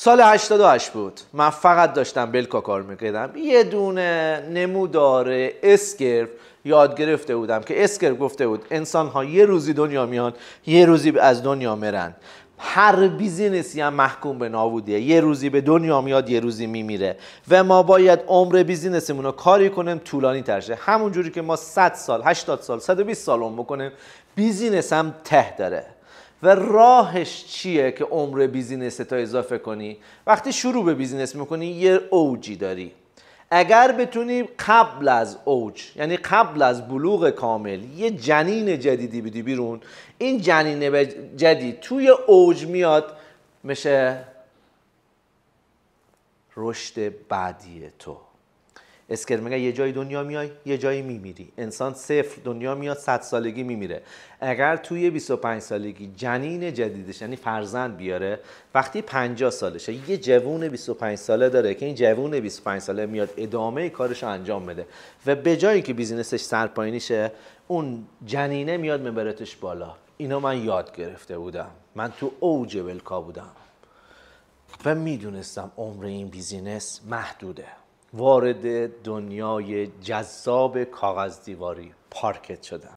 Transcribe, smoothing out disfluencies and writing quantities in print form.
سال 88 بود. من فقط داشتم بلکا کار میکردم. یه دونه نمودار اسکرپ یاد گرفته بودم که اسکرپ گفته بود انسان ها یه روزی دنیا میان، یه روزی از دنیا میرن. هر بیزینسی هم محکوم به نابودیه. یه روزی به دنیا میاد، یه روزی میمیره و ما باید عمر بیزینسمون رو کاری کنیم طولانی تر شه. همون جوری که ما 100 سال، 80 سال، 120 سال عمر بکنیم، بیزینس هم ته داره. و راهش چیه که عمر بیزینس تا اضافه کنی؟ وقتی شروع به بیزینس میکنی یه اوجی داری. اگر بتونی قبل از اوج، یعنی قبل از بلوغ کامل، یه جنین جدیدی بدی بیرون، این جنین جدید توی اوج میاد، میشه رشد بعدی تو. اسکر میگه یه جای دنیا میای، یه جایی میمیری. انسان صفر دنیا میاد، 100 سالگی میمیره. اگر توی 25 سالگی جنین جدیدش، یعنی فرزند بیاره، وقتی 50 سالشه، یه جوون 25 ساله داره که این جوون 25 ساله میاد ادامه کارش رو انجام بده و به جایی که بیزینسش سرپایینی شه، اون جنینه میاد میبرتش بالا. اینو من یاد گرفته بودم. من تو اوج بلکا بودم و میدونستم عمر این بیزینس محدوده. وارد دنیای جذاب کاغذ دیواری پارکت شدم.